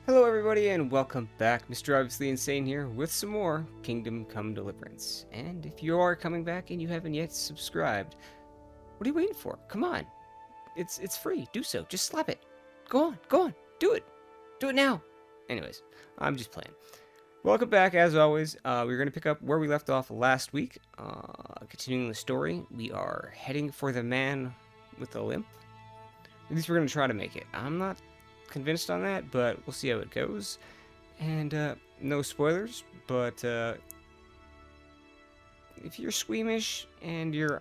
Hello everybody and welcome back. Mr. Obviously Insane here with some more Kingdom Come Deliverance. And if you are coming back and you haven't yet subscribed, what are you waiting for? Come on. It's free. Do so. Just slap it. Go on. Do it. Do it now. Anyways, I'm just playing. Welcome back as always. We're going to pick up where we left off last week. Continuing the story, we are heading for the man with the limp. At least we're going to try to make it. I'm not convinced on that, but we'll see how it goes. And no spoilers, but if you're squeamish and you're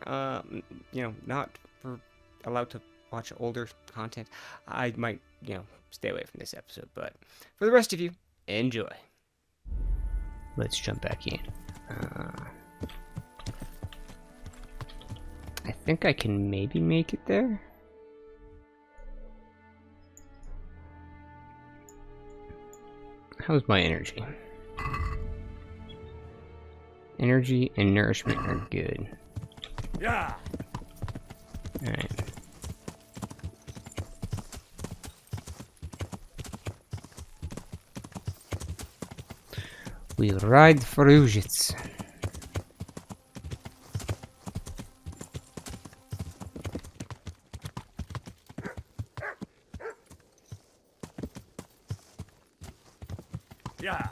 not allowed to watch older content, I might stay away from this episode. But for the rest of you, enjoy. Let's jump back in. I think I can maybe make it there. How's my energy? Energy and nourishment are good. Yeah. Alright. We'll ride for Ujits. Yeah.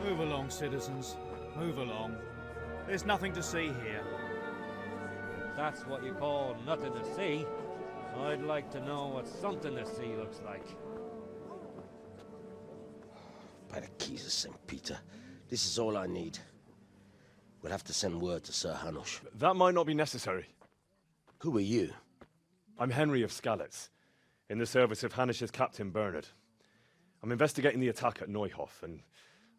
Move along, citizens. Move along. There's nothing to see here. That's what you call nothing to see. I'd like to know what something to see looks like. By the keys of St. Peter, this is all I need. We'll have to send word to Sir Hanush. That might not be necessary. Who are you? I'm Henry of Skalitz, in the service of Hanush's Captain Bernard. I'm investigating the attack at Neuhof, and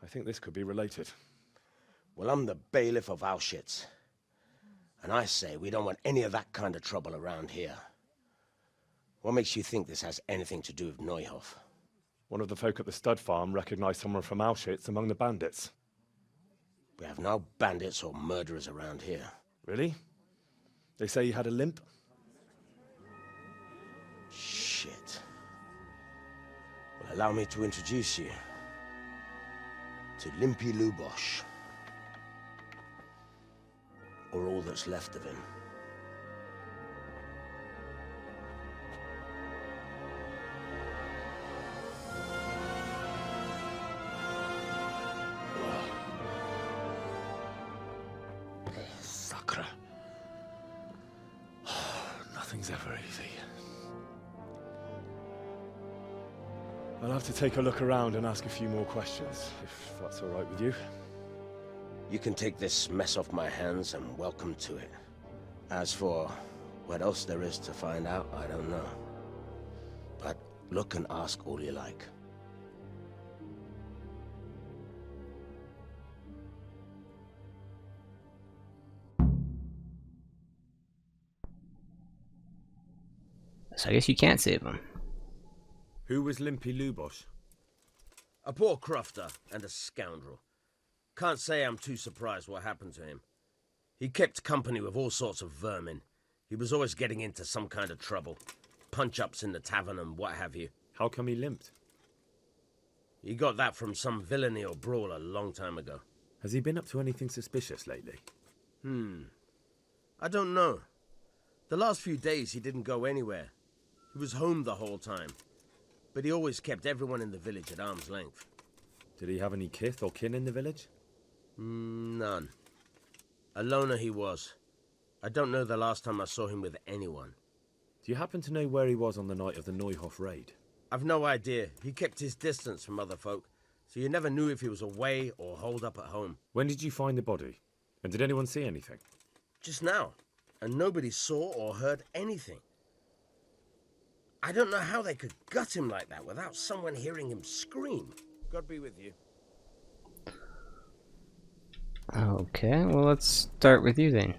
I think this could be related. Well, I'm the bailiff of Auschwitz. And I say we don't want any of that kind of trouble around here. What makes you think this has anything to do with Neuhof? One of the folk at the stud farm recognized someone from Auschwitz among the bandits. We have no bandits or murderers around here. Really? They say he had a limp? Shit. Well, allow me to introduce you to Limpy Lubosh. Or all that's left of him. Sacre. Nothing's ever easy. I'll have to take a look around and ask a few more questions, if that's all right with you. You can take this mess off my hands and welcome to it. As for what else there is to find out, I don't know. But look and ask all you like. So I guess you can't save him. Who was Limpy Lubosh? A poor crofter and a scoundrel. Can't say I'm too surprised what happened to him. He kept company with all sorts of vermin. He was always getting into some kind of trouble. Punch-ups in the tavern and what have you. How come he limped? He got that from some villainy or brawl a long time ago. Has he been up to anything suspicious lately? I don't know. The last few days he didn't go anywhere. He was home the whole time. But he always kept everyone in the village at arm's length. Did he have any kith or kin in the village? None. A loner he was. I don't know the last time I saw him with anyone. Do you happen to know where he was on the night of the Neuhof raid? I've no idea. He kept his distance from other folk, so you never knew if he was away or holed up at home. When did you find the body? And did anyone see anything? Just now. and nobody saw or heard anything. I don't know how they could gut him like that without someone hearing him scream. God be with you. Okay, well, let's start with you then.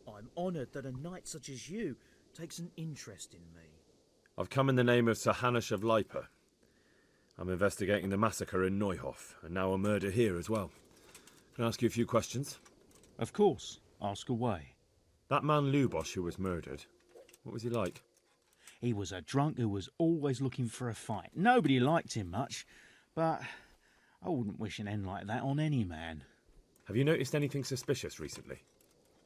I'm honoured that a knight such as you takes an interest in me. I've come in the name of Sir Hanush of Lipa. I'm investigating the massacre in Neuhof, and now a murder here as well. Can I ask you a few questions? Of course, ask away. That man Lubosh who was murdered, what was he like? He was a drunk who was always looking for a fight. Nobody liked him much, but I wouldn't wish an end like that on any man. Have you noticed anything suspicious recently?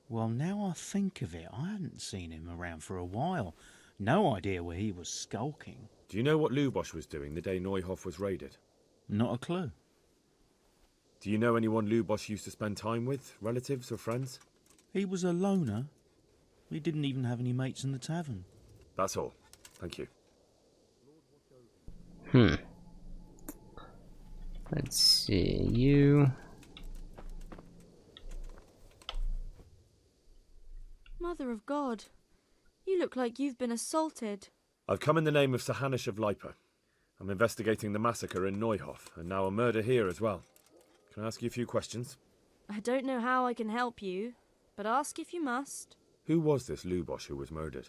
Well, now I think of it, I hadn't seen him around for a while. No idea where he was skulking. Do you know what Lubosh was doing the day Neuhof was raided? Not a clue. Do you know anyone Lubosh used to spend time with, relatives or friends? He was a loner. He didn't even have any mates in the tavern. That's all. Thank you. Let's see, you... Mother of God, you look like you've been assaulted. I've come in the name of Sir Hanush of Lipa. I'm investigating the massacre in Neuhof, and now a murder here as well. Can I ask you a few questions? I don't know how I can help you, but ask if you must. Who was this Lubosh who was murdered?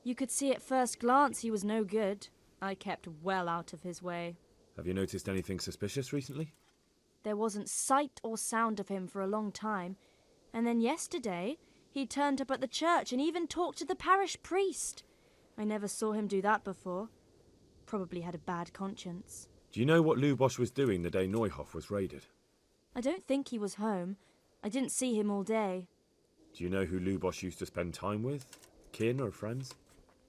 You could see at first glance he was no good. I kept well out of his way. Have you noticed anything suspicious recently? There wasn't sight or sound of him for a long time, and then yesterday he turned up at the church and even talked to the parish priest. I never saw him do that before. Probably had a bad conscience. Do you know what Lubosh was doing the day Neuhof was raided? I don't think he was home. I didn't see him all day. Do you know who Lubosh used to spend time with? Kin or friends?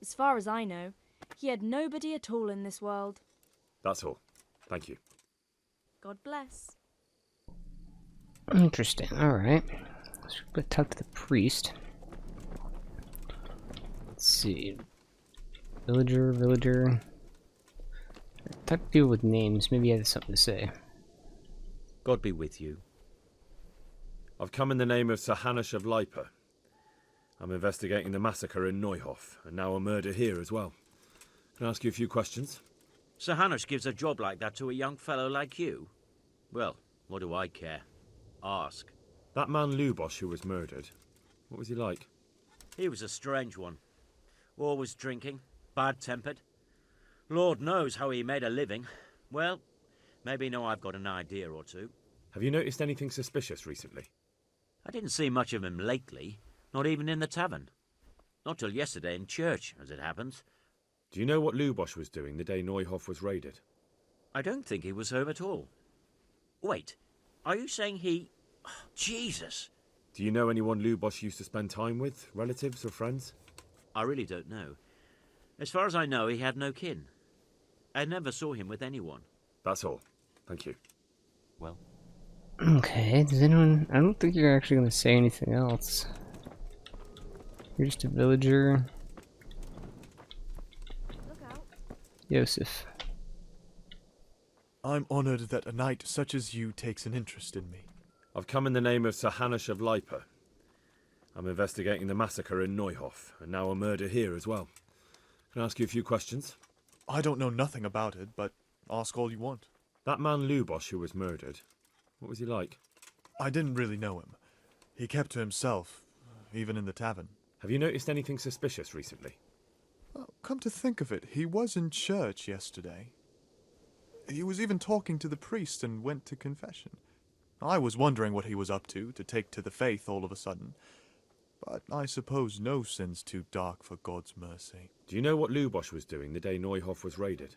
As far as I know, he had nobody at all in this world. That's all. Thank you. God bless. Interesting, alright. Let's go talk to the priest. Let's see. Villager. Talk to people with names, maybe he has something to say. God be with you. I've come in the name of Sir Hanush of Lipa. I'm investigating the massacre in Neuhof, and now a murder here as well. Can I ask you a few questions? Sir Hanush gives a job like that to a young fellow like you? Well, what do I care? Ask. That man Lubosh who was murdered, what was he like? He was a strange one. Always drinking, bad-tempered. Lord knows how he made a living. Well, maybe now I've got an idea or two. Have you noticed anything suspicious recently? I didn't see much of him lately, not even in the tavern. Not till yesterday in church, as it happens. Do you know what Lubosh was doing the day Neuhof was raided? I don't think he was home at all. Wait, are you saying he... Oh, Jesus! Do you know anyone Lubosh used to spend time with, relatives or friends? I really don't know. As far as I know, he had no kin. I never saw him with anyone. That's all. Thank you. Well... Okay, does anyone... I don't think you're actually going to say anything else. You're just a villager. Look out. Yosef. I'm honored that a knight such as you takes an interest in me. I've come in the name of Sir Hanush of Lipa. I'm investigating the massacre in Neuhof, and now a murder here as well. Can I ask you a few questions? I don't know nothing about it, but ask all you want. That man Lubosh who was murdered, what was he like? I didn't really know him. He kept to himself, even in the tavern. Have you noticed anything suspicious recently? Well, come to think of it, he was in church yesterday. He was even talking to the priest and went to confession. I was wondering what he was up to take to the faith all of a sudden. But I suppose no sin's too dark for God's mercy. Do you know what Lubosh was doing the day Neuhof was raided?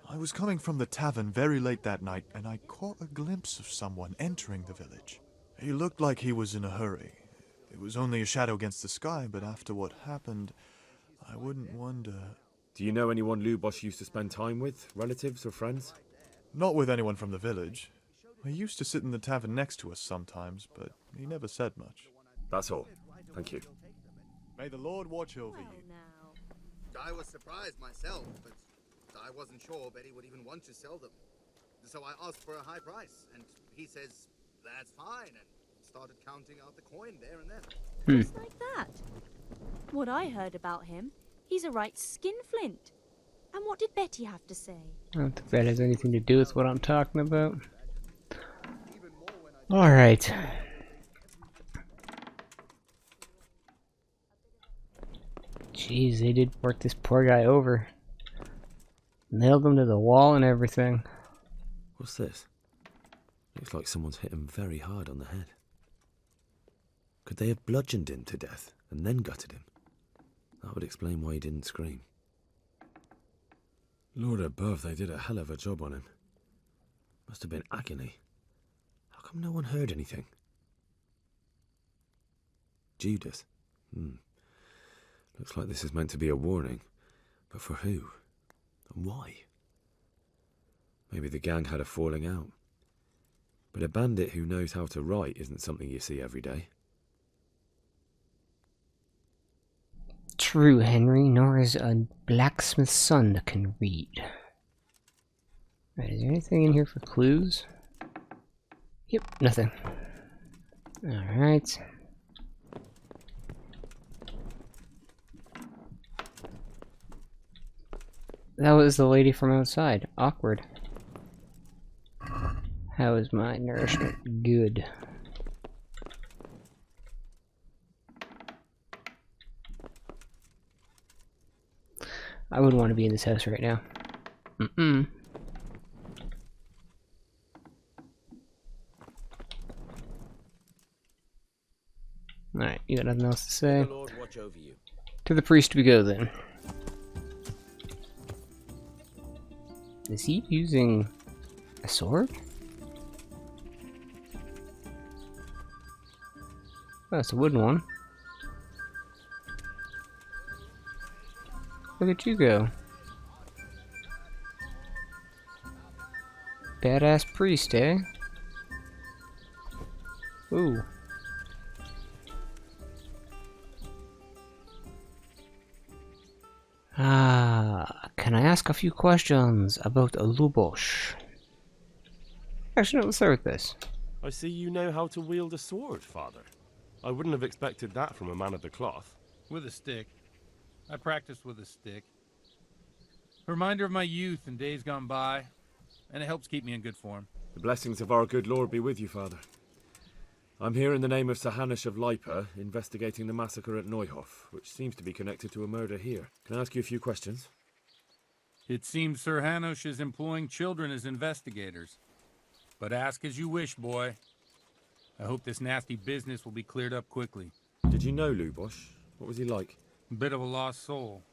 I was coming from the tavern very late that night, and I caught a glimpse of someone entering the village. He looked like he was in a hurry. It was only a shadow against the sky, but after what happened, I wouldn't wonder... Do you know anyone Lubosh used to spend time with, relatives or friends? Not with anyone from the village. He used to sit in the tavern next to us sometimes, but he never said much. That's all. Thank you. May the Lord watch over you. Now. I was surprised myself, but I wasn't sure Betty would even want to sell them. So I asked for a high price, and he says, that's fine, and started counting out the coin there and then. Just like that. What I heard about him, he's a right skinflint. And what did Betty have to say? I don't think that has anything to do with what I'm talking about. Alright. Jeez, they did work this poor guy over. Nailed him to the wall and everything. What's this? Looks like someone's hit him very hard on the head. Could they have bludgeoned him to death and then gutted him? That would explain why he didn't scream. Lord above, they did a hell of a job on him. Must have been agony. How come no one heard anything? Judas? Looks like this is meant to be a warning. But for who? And why? Maybe the gang had a falling out. But a bandit who knows how to write isn't something you see every day. True, Henry, nor is a blacksmith's son that can read. Right, is there anything in here for clues? Yep, nothing. Alright. That was the lady from outside. Awkward. How is my nourishment? Good. I wouldn't want to be in this house right now. Alright, you got nothing else to say? The Lord watch over you. To the priest we go then. Is he using a sword? Oh, it's a wooden one. Look at you go. Badass priest, eh? Ooh. Can I ask a few questions about Lubosh? Actually, no, let's start with this. I see you know how to wield a sword, Father. I wouldn't have expected that from a man of the cloth. With a stick. I practiced with a stick. A reminder of my youth and days gone by, and it helps keep me in good form. The blessings of our good Lord be with you, Father. I'm here in the name of Sir Hanush of Lipa, investigating the massacre at Neuhof, which seems to be connected to a murder here. Can I ask you a few questions? It seems Sir Hanush is employing children as investigators. But ask as you wish, boy. I hope this nasty business will be cleared up quickly. Did you know Lubosh? What was he like? A bit of a lost soul.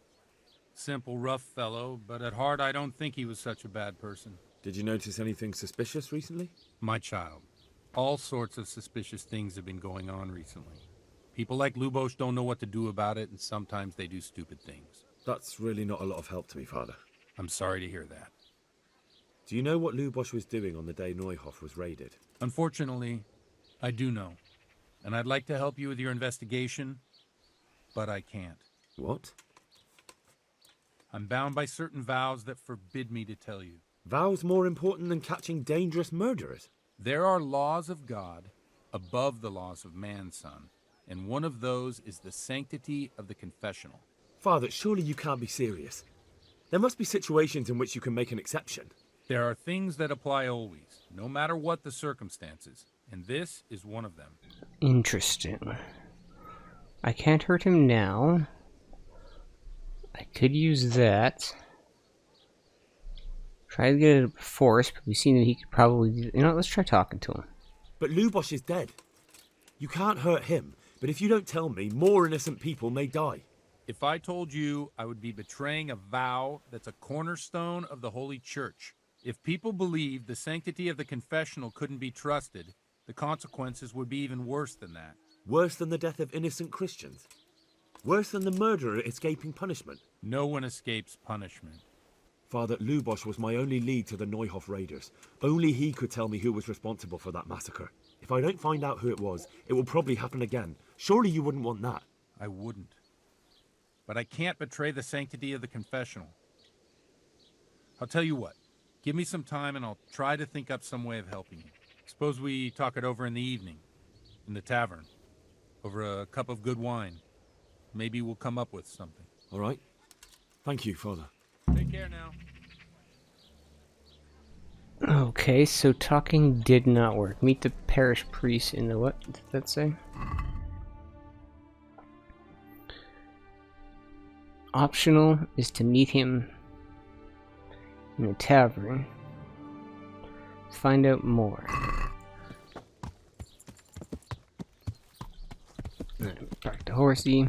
Simple, rough fellow, but at heart I don't think he was such a bad person. Did you notice anything suspicious recently? My child. All sorts of suspicious things have been going on recently. People like Lubosh don't know what to do about it, and sometimes they do stupid things. That's really not a lot of help to me, Father. I'm sorry to hear that. Do you know what Lubosh was doing on the day Neuhof was raided? Unfortunately, I do know. And I'd like to help you with your investigation, but I can't. What? I'm bound by certain vows that forbid me to tell you. Vows more important than catching dangerous murderers? There are laws of God above the laws of man, son, and one of those is the sanctity of the confessional. Father, surely you can't be serious. There must be situations in which you can make an exception. There are things that apply always, no matter what the circumstances, and this is one of them. Interesting. I can't hurt him now. I could use that. Try to get it force, but we've seen that he could probably do... You know, let's try talking to him. But Lubosh is dead. You can't hurt him, but if you don't tell me, more innocent people may die. If I told you, I would be betraying a vow that's a cornerstone of the Holy Church. If people believed the sanctity of the confessional couldn't be trusted, the consequences would be even worse than that. Worse than the death of innocent Christians? Worse than the murderer escaping punishment? No one escapes punishment. Father, Lubosh was my only lead to the Neuhof raiders. Only he could tell me who was responsible for that massacre. If I don't find out who it was, it will probably happen again. Surely you wouldn't want that. I wouldn't. But I can't betray the sanctity of the confessional. I'll tell you what. Give me some time and I'll try to think up some way of helping you. Suppose we talk it over in the evening, in the tavern. over a cup of good wine. Maybe we'll come up with something. All right. Thank you, Father. Take care now. Okay, so talking did not work. Meet the parish priest in the what did that say? Optional is to meet him in the tavern. Find out more. Back to horsey.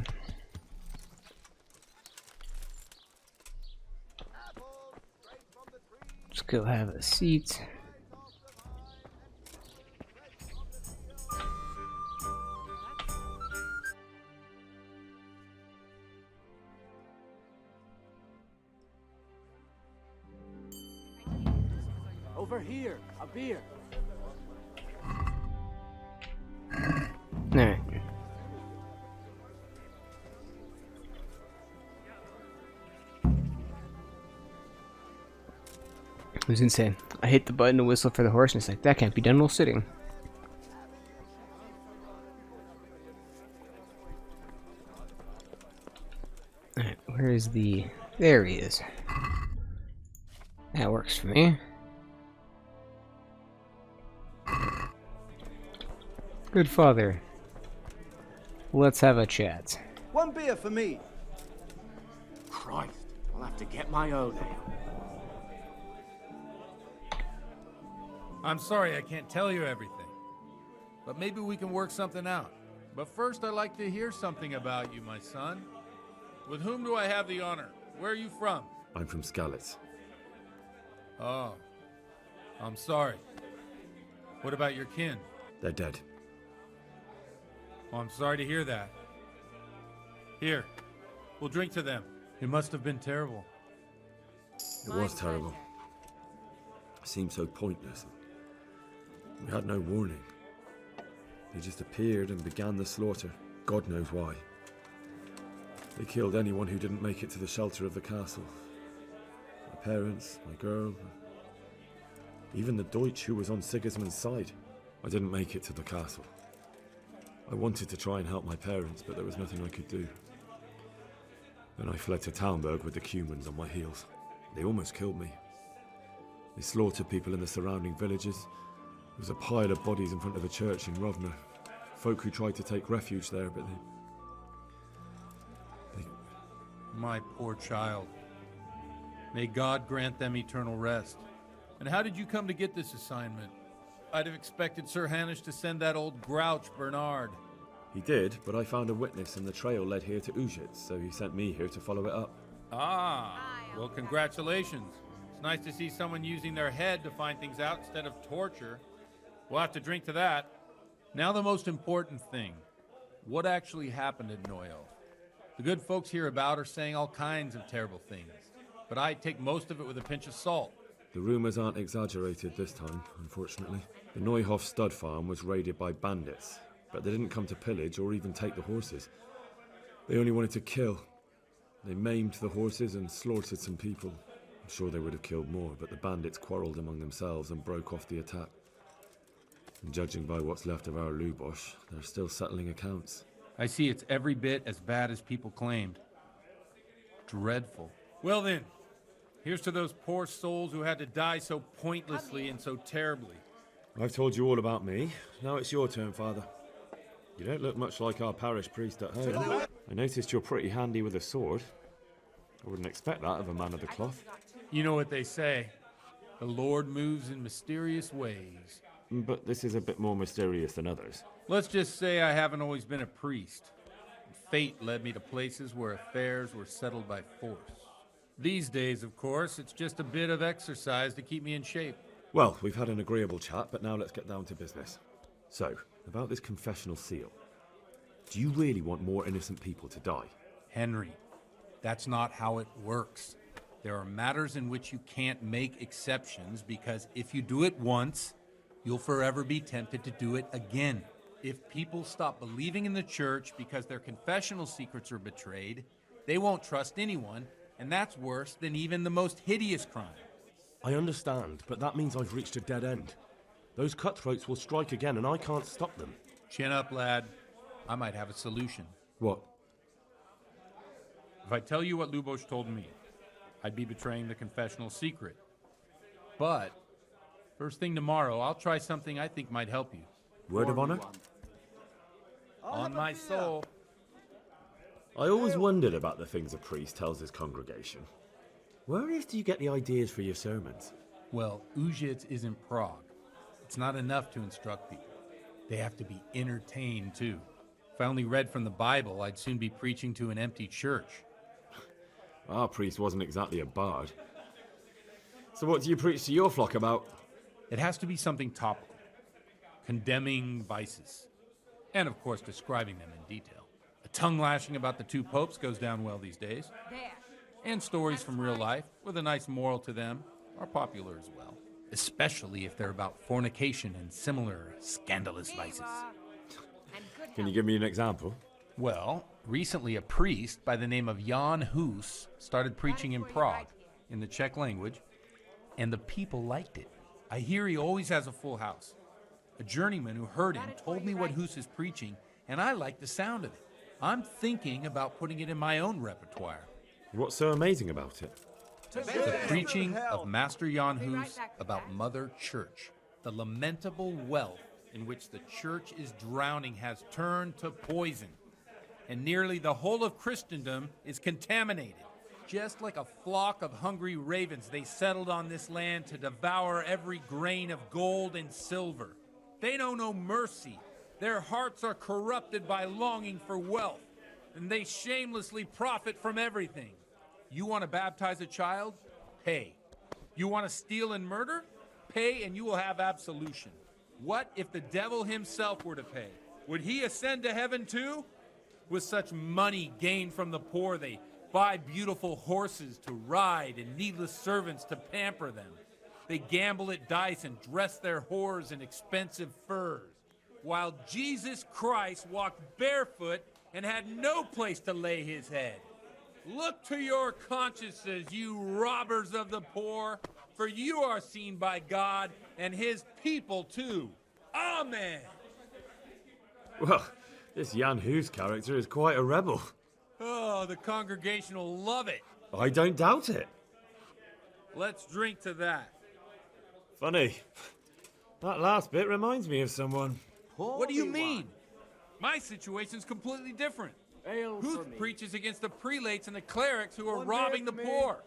Let's go have a seat. Over here, a beer. Alright. It was insane. I hit the button to whistle for the horse, and it's like, that can't be done while sitting. Alright, where is the... There he is. That works for me. Good father. Let's have a chat. One beer for me. Christ, I'll have to get my own ale. I'm sorry I can't tell you everything, but maybe we can work something out. But first, I'd like to hear something about you, my son. With whom do I have the honor? Where are you from? I'm from Skalitz. Oh, I'm sorry. What about your kin? They're dead. Oh, I'm sorry to hear that. Here, we'll drink to them. It must have been terrible. It was terrible. It seemed so pointless. We had no warning. They just appeared and began the slaughter. God knows why. They killed anyone who didn't make it to the shelter of the castle. My parents, my girl, even the Deutsch who was on Sigismund's side. I didn't make it to the castle. I wanted to try and help my parents, but there was nothing I could do. Then I fled to Talmberg with the Cumans on my heels. They almost killed me. They slaughtered people in the surrounding villages. There was a pile of bodies in front of the church in Rovna. Folk who tried to take refuge there, but they... My poor child. May God grant them eternal rest. And how did you come to get this assignment? I'd have expected Sir Hanish to send that old grouch, Bernard. He did, but I found a witness and the trail led here to Ujitz, so he sent me here to follow it up. Ah, well, congratulations. It's nice to see someone using their head to find things out instead of torture. We'll have to drink to that. Now the most important thing. What actually happened at Noyo? The good folks hereabout are saying all kinds of terrible things, but I take most of it with a pinch of salt. The rumours aren't exaggerated this time, unfortunately. The Neuhof stud farm was raided by bandits, but they didn't come to pillage or even take the horses. They only wanted to kill. They maimed the horses and slaughtered some people. I'm sure they would have killed more, but the bandits quarrelled among themselves and broke off the attack. And judging by what's left of our Lubosh, they're still settling accounts. I see it's every bit as bad as people claimed. Dreadful. Well then, here's to those poor souls who had to die so pointlessly and so terribly. I've told you all about me. Now it's your turn, Father. You don't look much like our parish priest at home. I noticed you're pretty handy with a sword. I wouldn't expect that of a man of the cloth. You know what they say. The Lord moves in mysterious ways. But this is a bit more mysterious than others. Let's just say I haven't always been a priest. Fate led me to places where affairs were settled by force. These days, of course, it's just a bit of exercise to keep me in shape. Well, we've had an agreeable chat, but now let's get down to business. So, about this confessional seal. Do you really want more innocent people to die? Henry, that's not how it works. There are matters in which you can't make exceptions because if you do it once, you'll forever be tempted to do it again. If people stop believing in the church because their confessional secrets are betrayed, they won't trust anyone, and that's worse than even the most hideous crime. I understand, but that means I've reached a dead end. Those cutthroats will strike again, and I can't stop them. Chin up, lad. I might have a solution. What? If I tell you what Lubosh told me, I'd be betraying the confessional secret. But, first thing tomorrow, I'll try something I think might help you. Word of honor? On my soul. I always wondered about the things a priest tells his congregation. Where on earth do you get the ideas for your sermons? Well, Ujic is in Prague. It's not enough to instruct people. They have to be entertained, too. If I only read from the Bible, I'd soon be preaching to an empty church. Our priest wasn't exactly a bard. So what do you preach to your flock about? It has to be something topical. Condemning vices. And, of course, describing them in detail. A tongue lashing about the two popes goes down well these days. And stories from real life, with a nice moral to them, are popular as well. Especially if they're about fornication and similar scandalous vices. Can you give me an example? Well, recently a priest by the name of Jan Hus started preaching in Prague, in the Czech language, and the people liked it. I hear he always has a full house. A journeyman who heard him told me what Hus is preaching, and I like the sound of it. I'm thinking about putting it in my own repertoire. What's so amazing about it? The preaching of Master Jan Hus about Mother Church. The lamentable wealth in which the church is drowning has turned to poison. And nearly the whole of Christendom is contaminated. Just like a flock of hungry ravens, they settled on this land to devour every grain of gold and silver. They know no mercy. Their hearts are corrupted by longing for wealth, and they shamelessly profit from everything. You want to baptize a child? Pay. You want to steal and murder? Pay and you will have absolution. What if the devil himself were to pay? Would he ascend to heaven too? With such money gained from the poor, they buy beautiful horses to ride and needless servants to pamper them. They gamble at dice and dress their whores in expensive furs, while Jesus Christ walked barefoot and had no place to lay his head. Look to your consciences, you robbers of the poor, for you are seen by God and his people too. Amen. Well, this Jan Hus character is quite a rebel. Oh, the congregation will love it. I don't doubt it. Let's drink to that. Funny. That last bit reminds me of someone. What do you mean? My situation's completely different. Huth preaches against the prelates and the clerics who are robbing the poor.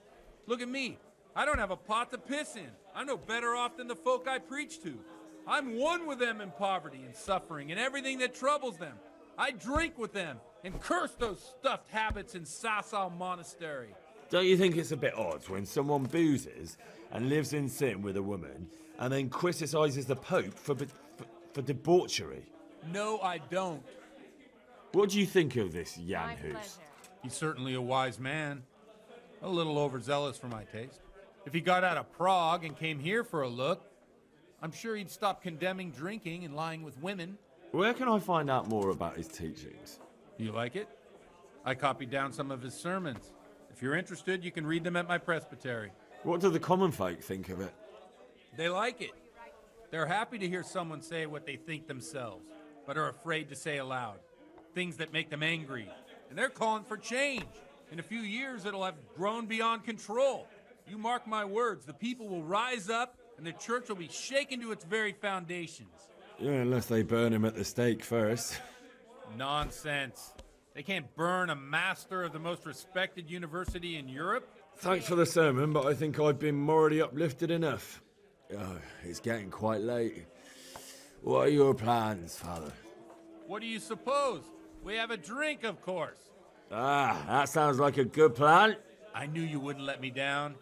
Look at me. I don't have a pot to piss in. I'm no better off than the folk I preach to. I'm one with them in poverty and suffering and everything that troubles them. I drink with them and curse those stuffed habits in Sasau Monastery. Don't you think it's a bit odd when someone boozes and lives in sin with a woman and then criticizes the Pope for debauchery? No, I don't. What do you think of this Jan Hus? He's certainly a wise man. A little overzealous for my taste. If he got out of Prague and came here for a look, I'm sure he'd stop condemning drinking and lying with women. Where can I find out more about his teachings? You like it? I copied down some of his sermons. If you're interested, you can read them at my presbytery. What do the common folk think of it? They like it. They're happy to hear someone say what they think themselves, but are afraid to say aloud. Things that make them angry. And they're calling for change. In a few years, it'll have grown beyond control. You mark my words, the people will rise up and the church will be shaken to its very foundations. Yeah, unless they burn him at the stake first. Nonsense. They can't burn a master of the most respected university in Europe. Thanks for the sermon, but I think I've been morally uplifted enough. Oh, it's getting quite late. What are your plans, Father? What do you suppose? We have a drink, of course. Ah, that sounds like a good plan. I knew you wouldn't let me down.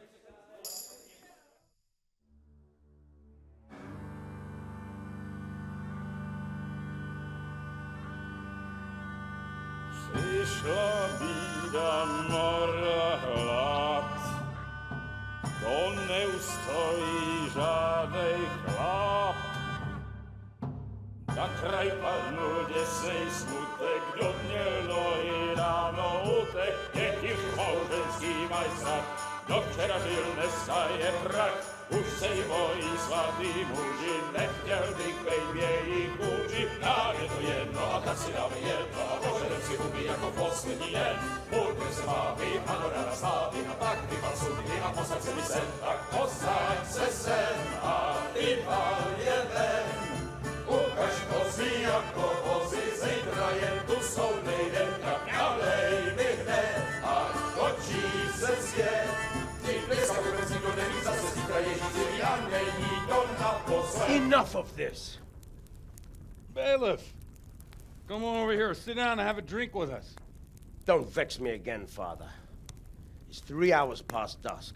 Przyszła bida mora lat, to nie ustoi żadnej chlap. Na kraj panuje sej smutek, do dnielo i rano utek, niech już małżeński majstak, do wczera żylne staje prak. Už sej moji svatý muži, nechtěl bych bejt v jejich kůži. Nám je to jedno a tak si dáme jedno a požerem si huby jako poslední den. Půjďme se bavit a do rána slávy a tak vypal sudy a posaď se mi sem. Tak posaď se sem a vypal je ven. Ukaž kozy jako vozy, zítra jen tu soudnej den, tak nalej mi hned a točí se svět. Ty dneska vůbec nikdo neví, zase zítra Ježíši a není to naposled. Enough of this! Bailiff, come on over here, sit down and have a drink with us. Don't vex me again, Father. It's 3 hours past dusk,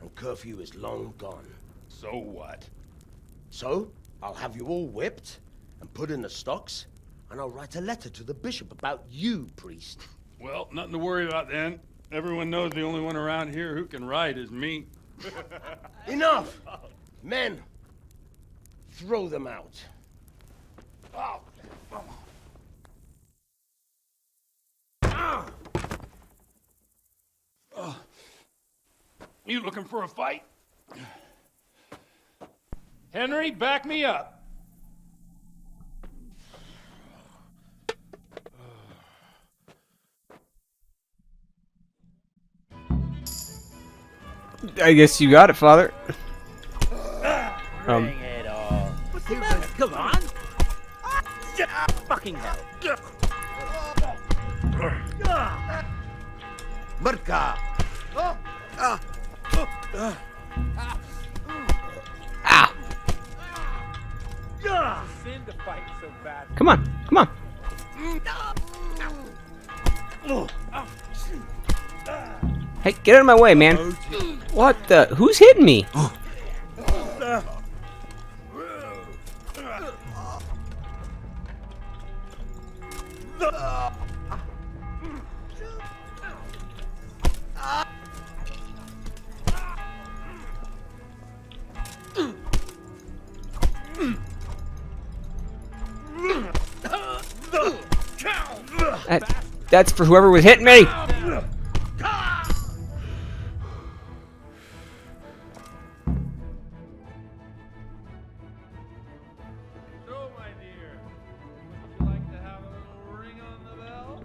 and curfew is long gone. So what? So, I'll have you all whipped and put in the stocks, and I'll write a letter to the bishop about you, priest. Well, nothing to worry about then. Everyone knows the only one around here who can write is me. Enough! Men, throw them out. Oh. You looking for a fight? Henry, back me up. I guess you got it, Father. Bring it on. What's the matter? Come on. Fucking hell. Murka! Ow! Sin to fight so bad. Come on, come on. Hey, get out of my way, man. What the? Who's hitting me? That's for whoever was hitting me. So, my dear, would you like to have a little ring on the bell?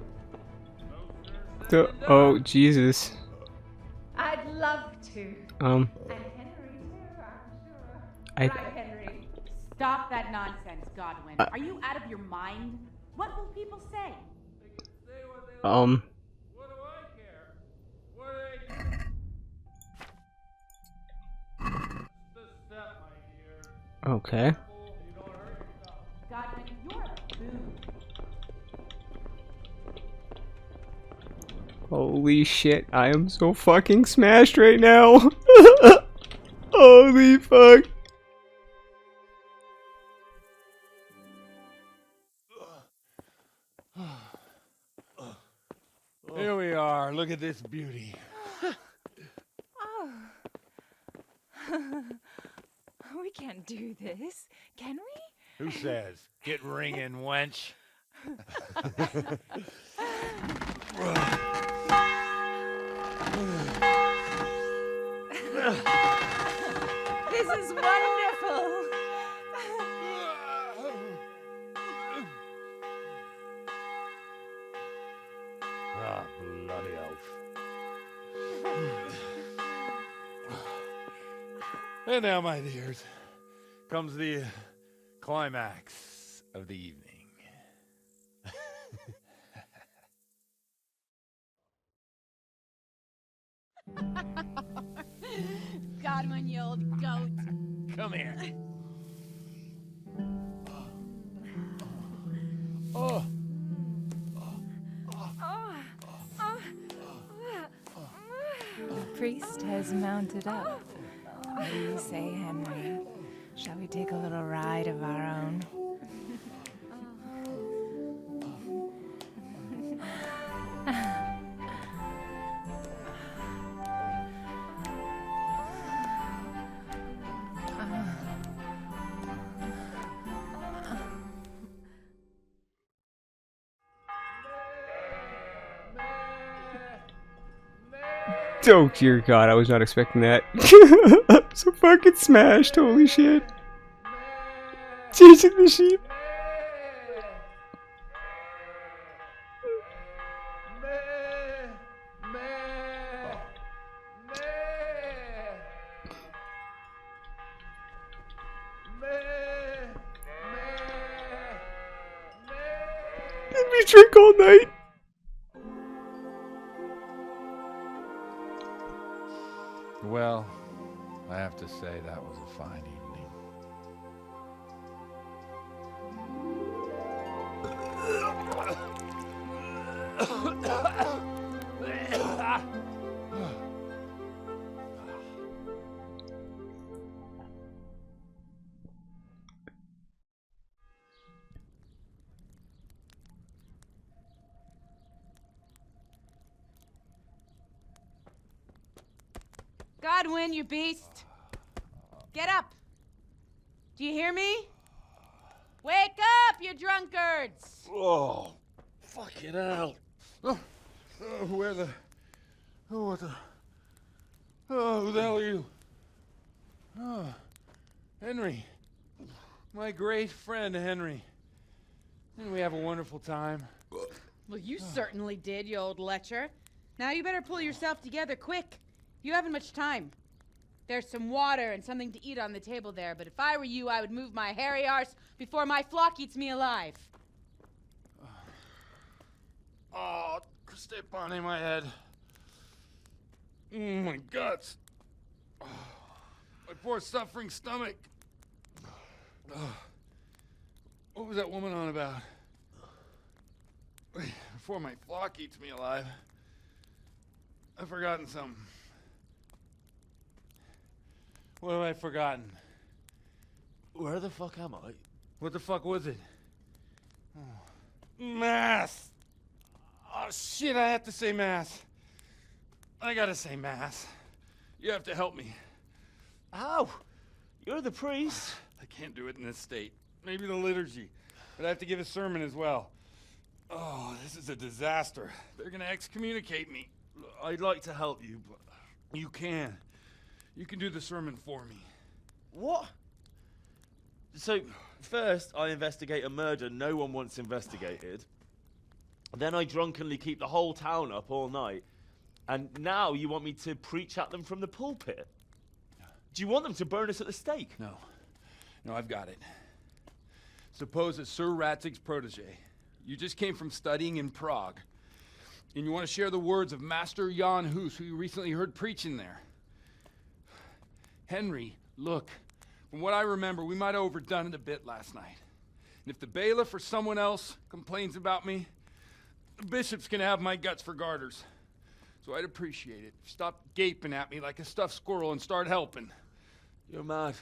No, sir, Oh, Jesus. I'd love to. And Henry too, I'm sure. Right, Henry. Stop that nonsense, Godwin. Are you out of your mind? What will people say? What do I care? What do they care? Just a step, my dear. Okay. You don't hurt yourself. Godwin, you're a boob. Holy shit, I am so fucking smashed right now. Holy fuck. Here we are. Look at this beauty. Oh. We can't do this, can we? Who says? Get ringing, wench. This is wonderful. Ah, bloody oath. And now, my dears, comes the climax of the evening. Godwin, you old goat. Come here. Oh. The priest has mounted up. What do you say, Henry? Shall we take a little ride of our own? Oh dear God, I was not expecting that. So fucking smashed, holy shit. Chasing the sheep. Did we drink all night? Well, I have to say that was a fine evening. Godwin, you beast! Get up! Do you hear me? Wake up, you drunkards! Oh, fucking hell. Where the... Oh, what the... Oh, who the hell are you? Oh, Henry. My great friend, Henry. Didn't we have a wonderful time? Well, you certainly did, you old lecher. Now you better pull yourself together quick. You haven't much time. There's some water and something to eat on the table there, but if I were you, I would move my hairy arse before my flock eats me alive. Oh, step on in my head. My guts. Oh, my poor suffering stomach. Oh, what was that woman on about? Wait, before my flock eats me alive. I've forgotten something. What have I forgotten? Where the fuck am I? What the fuck was it? Oh. Mass! Oh shit, I have to say mass. I gotta say mass. You have to help me. How? You're the priest. I can't do it in this state. Maybe the liturgy. But I have to give a sermon as well. Oh, this is a disaster. They're gonna excommunicate me. I'd like to help you, but you can. You can do the sermon for me. What? So, first I investigate a murder no one wants investigated. Then I drunkenly keep the whole town up all night. And now you want me to preach at them from the pulpit? Do you want them to burn us at the stake? No. No, I've got it. Suppose that Sir Ratzig's protege. You just came from studying in Prague. And you want to share the words of Master Jan Hus, who you recently heard preaching there. Henry, look, from what I remember, we might have overdone it a bit last night. And if the bailiff or someone else complains about me, the bishop's gonna have my guts for garters. So I'd appreciate it. Stop gaping at me like a stuffed squirrel and start helping. You're mad.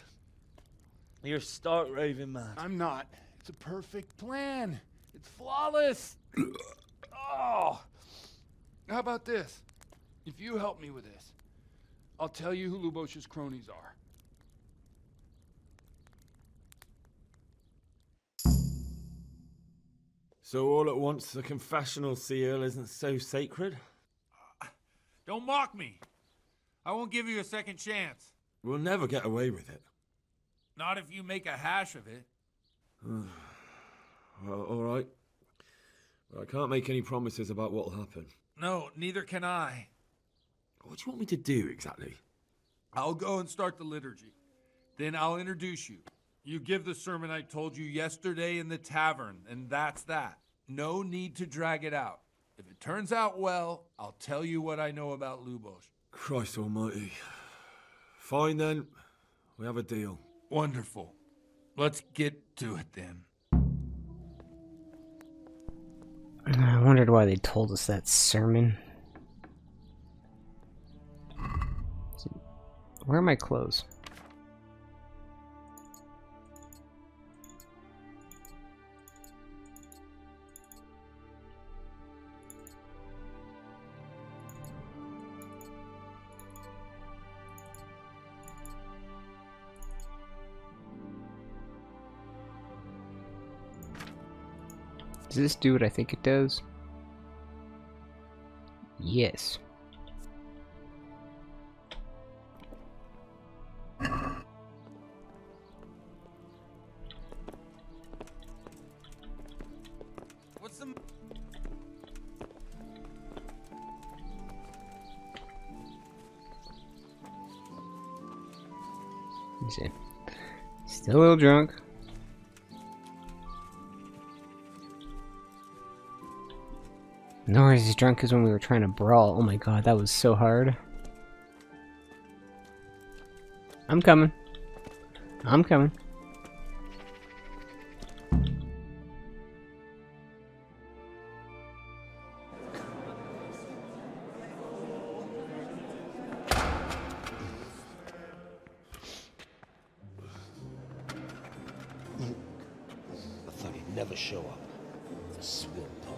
You're stark raving mad. I'm not. It's a perfect plan. It's flawless. Oh. How about this? If you help me with this, I'll tell you who Lubosh's cronies are. So all at once the confessional seal isn't so sacred? Don't mock me. I won't give you a second chance. We'll never get away with it. Not if you make a hash of it. Well, all right. But I can't make any promises about what'll happen. No, neither can I. What do you want me to do exactly? I'll go and start the liturgy. Then I'll introduce you. You give the sermon I told you yesterday in the tavern, and that's that. No need to drag it out. If it turns out well, I'll tell you what I know about Lubosh. Christ almighty. Fine then. We have a deal. Wonderful. Let's get to it then. I wondered why they told us that sermon. Where are my clothes? Does this do what I think it does? Yes. He's still a little drunk. Nor is as drunk as when we were trying to brawl. Oh my god, that was so hard. I'm coming. I'm coming. I thought he'd never show up. The swim pole.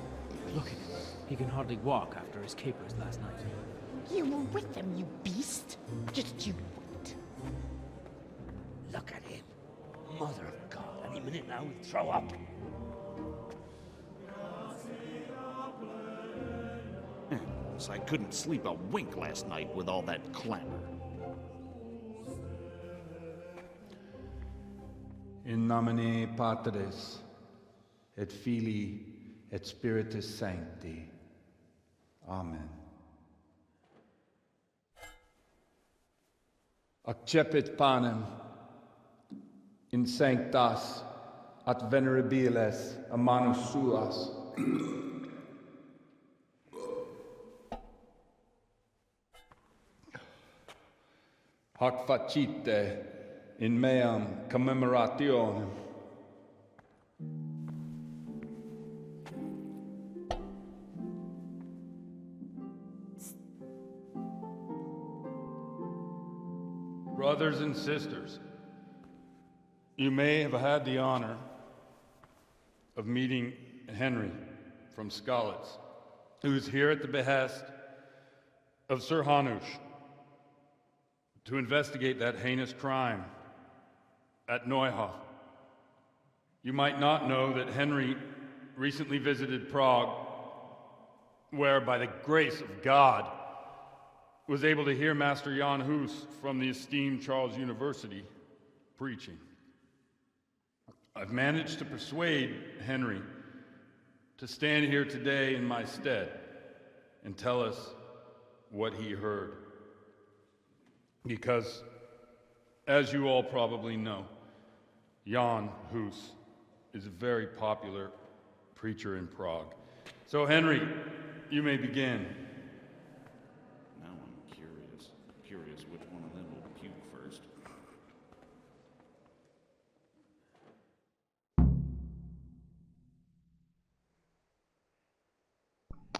Look at him. He can hardly walk after his capers last night. You were with them, you beast. Just you wait. Look at him. Mother of God, any minute now he'll throw up. So I couldn't sleep a wink last night with all that clamor. In nomine Patris, et Filii, et Spiritus Sancti. Amen. Accepit panem in sanctas at venerabiles a manus suas. Hac facite in meam commemorationem. Brothers and sisters, you may have had the honor of meeting Henry from Skalitz, who is here at the behest of Sir Hanush to investigate that heinous crime at Neuhof. You might not know that Henry recently visited Prague, where, by the grace of God, was able to hear Master Jan Hus from the esteemed Charles University preaching. I've managed to persuade Henry to stand here today in my stead and tell us what he heard. Because, as you all probably know, Jan Hus is a very popular preacher in Prague. So, Henry, you may begin. Now I'm curious which one of them will puke first.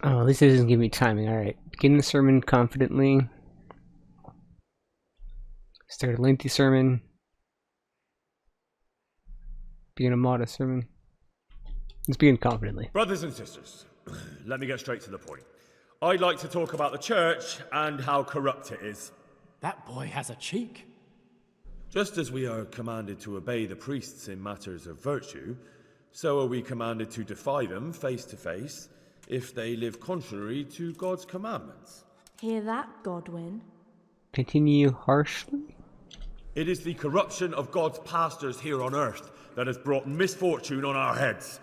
Oh, at least it doesn't give me timing. Alright, begin the sermon confidently. Start a lengthy sermon. Begin a modest sermon. Let's begin confidently. Brothers and sisters, let me get straight to the point. I'd like to talk about the church and how corrupt it is. That boy has a cheek. Just as we are commanded to obey the priests in matters of virtue, so are we commanded to defy them face to face if they live contrary to God's commandments. Hear that, Godwin? Continue harshly? It is the corruption of God's pastors here on earth that has brought misfortune on our heads.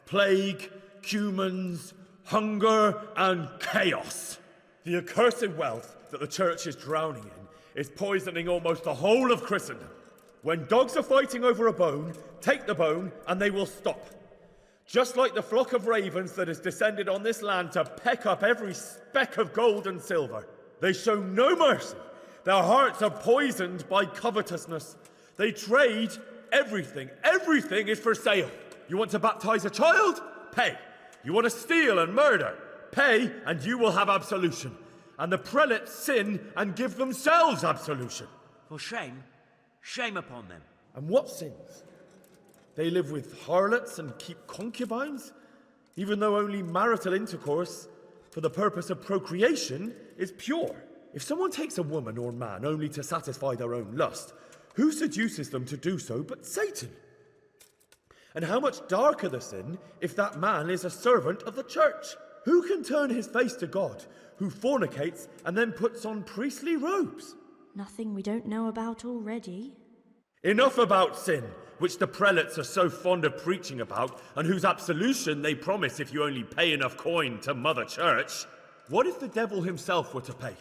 Plague, cumens, hunger, and chaos. The accursed wealth that the church is drowning in is poisoning almost the whole of Christendom. When dogs are fighting over a bone, take the bone and they will stop. Just like the flock of ravens that has descended on this land to peck up every speck of gold and silver. They show no mercy. Their hearts are poisoned by covetousness. They trade everything. Everything is for sale. You want to baptize a child? Pay. You want to steal and murder? Pay, and you will have absolution. And the prelates sin and give themselves absolution. For shame. Shame upon them. And what sins? They live with harlots and keep concubines, even though only marital intercourse for the purpose of procreation is pure. If someone takes a woman or man only to satisfy their own lust, who seduces them to do so but Satan? And how much darker the sin if that man is a servant of the church? Who can turn his face to God, who fornicates and then puts on priestly robes? Nothing we don't know about already. Enough about sin, which the prelates are so fond of preaching about, and whose absolution they promise if you only pay enough coin to Mother Church. What if the devil himself were to pay?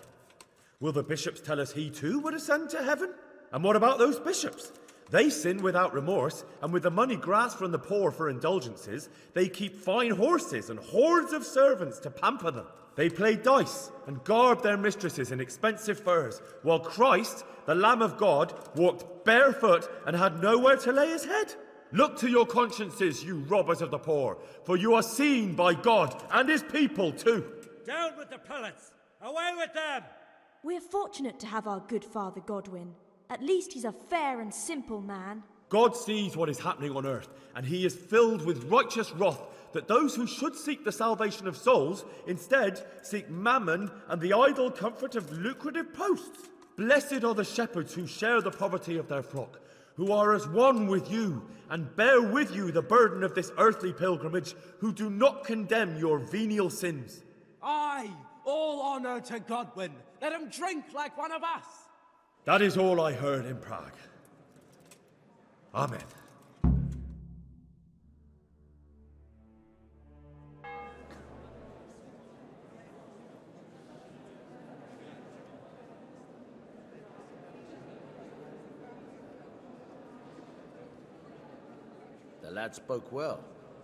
Will the bishops tell us he too would ascend to heaven? And what about those bishops? They sin without remorse, and with the money grasped from the poor for indulgences, they keep fine horses and hordes of servants to pamper them. They play dice and garb their mistresses in expensive furs, while Christ, the Lamb of God, walked barefoot and had nowhere to lay his head. Look to your consciences, you robbers of the poor, for you are seen by God and his people too. Down with the pullets! Away with them! We're fortunate to have our good Father Godwin. At least he's a fair and simple man. God sees what is happening on earth, and he is filled with righteous wrath that those who should seek the salvation of souls instead seek mammon and the idle comfort of lucrative posts. Blessed are the shepherds who share the poverty of their flock, who are as one with you and bear with you the burden of this earthly pilgrimage, who do not condemn your venial sins. Aye, all honor to Godwin. Let him drink like one of us. That is all I heard in Prague. Amen. The lad spoke well,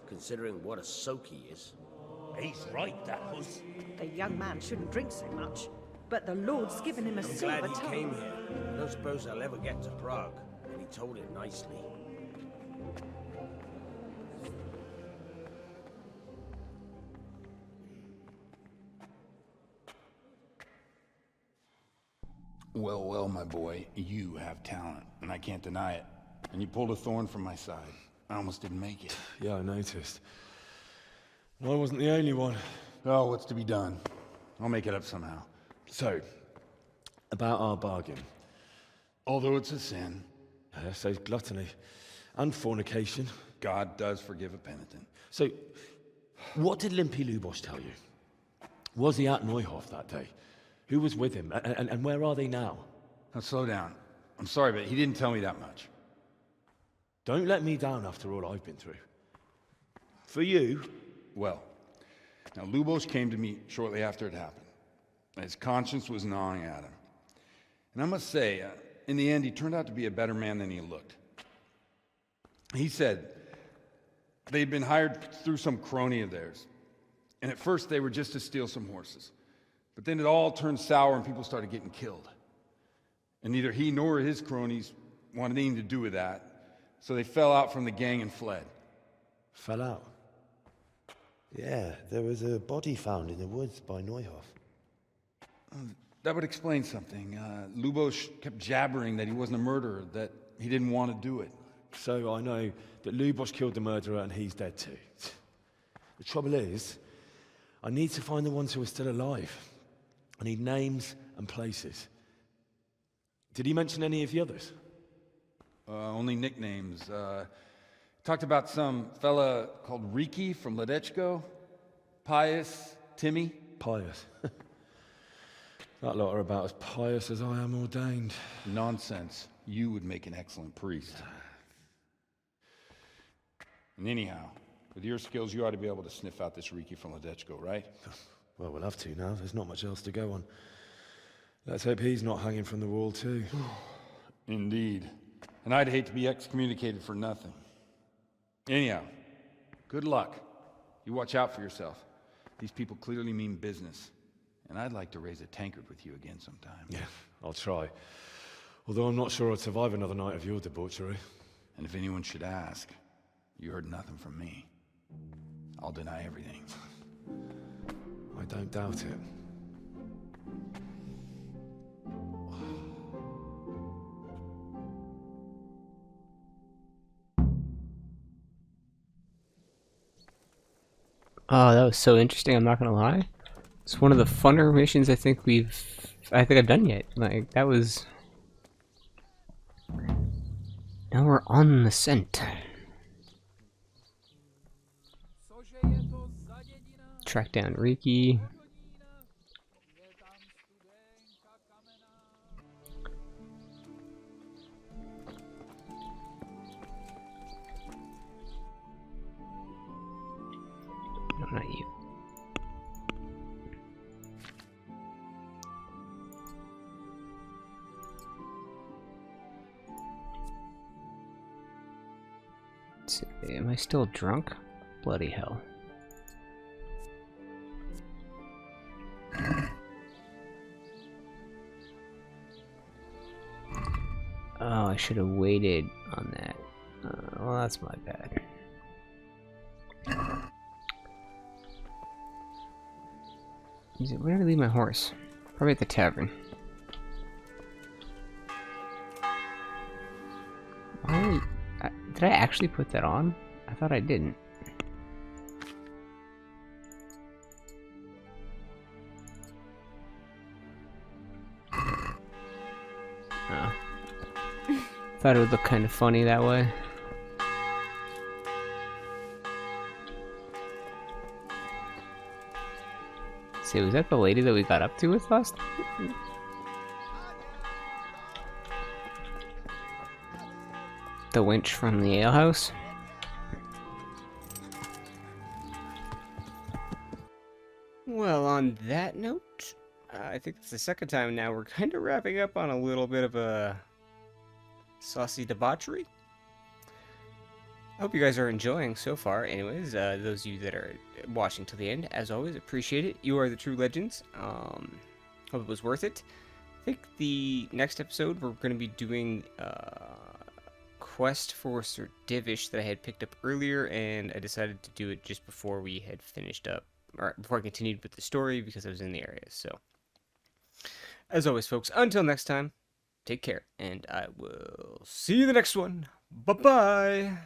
considering what a soak he is. He's right, that was. The young man shouldn't drink so much, but the Lord's given him a I'm silver glad he tongue. came here. I don't suppose I'll ever get to Prague, and he told it nicely. Well, well, my boy, you have talent, and I can't deny it. And you pulled a thorn from my side. I almost didn't make it. Yeah, I noticed. I wasn't the only one. Oh, what's to be done? I'll make it up somehow. So, about our bargain. Although it's a sin. So gluttony and fornication. God does forgive a penitent. So, what did Limpy Lubosh tell you? Was he at Neuhof that day? Who was with him? And where are they now? Now, slow down. I'm sorry, but he didn't tell me that much. Don't let me down after all I've been through. For you... Well, now Lubosh came to me shortly after it happened. His conscience was gnawing at him. And I must say, in the end, he turned out to be a better man than he looked. He said they'd been hired through some crony of theirs. And at first they were just to steal some horses. But then it all turned sour and people started getting killed. And neither he nor his cronies wanted anything to do with that. So they fell out from the gang and fled. Fell out? Yeah, there was a body found in the woods by Neuhof. That would explain something. Lubosh kept jabbering that he wasn't a murderer, that he didn't want to do it. So I know that Lubosh killed the murderer and he's dead too. The trouble is, I need to find the ones who are still alive. I need names and places. Did he mention any of the others? Only nicknames. Talked about some fella called Riki from Ledechko, Pius, Timmy. Pius. That lot are about as pious as I am ordained. Nonsense. You would make an excellent priest. And anyhow, with your skills, you ought to be able to sniff out this Riki from Ledechko, right? Well, we'll have to now. There's not much else to go on. Let's hope he's not hanging from the wall too. Indeed. And I'd hate to be excommunicated for nothing. Anyhow, good luck. You watch out for yourself. These people clearly mean business. And I'd like to raise a tankard with you again sometime. Yeah, I'll try. Although I'm not sure I'd survive another night of your debauchery. And if anyone should ask, you heard nothing from me. I'll deny everything. I don't doubt it. Oh, that was so interesting, I'm not gonna lie. It's one of the funner missions I think I've done yet. Like, that was... Now we're on the scent. Track down Riki. No, not you. Am I still drunk? Bloody hell. Oh, I should have waited on that. Well, that's my bad. Where did I leave my horse? Probably at the tavern. Why? Did I actually put that on? I thought I didn't. Oh. Thought it would look kind of funny that way. See, was that the lady that we got up to with last night? The wench from the alehouse? Well, on that note, I think it's the second time now we're kind of wrapping up on a little bit of a saucy debauchery. I hope you guys are enjoying so far. Anyways, those of you that are watching till the end, as always, appreciate it. You are the true legends. Hope it was worth it. I think the next episode we're going to be doing quest for Sir Divish that I had picked up earlier, and I decided to do it just before we had finished up, or before I continued with the story because I was in the area. So, as always, folks, until next time, take care, and I will see you in the next one. Bye-bye!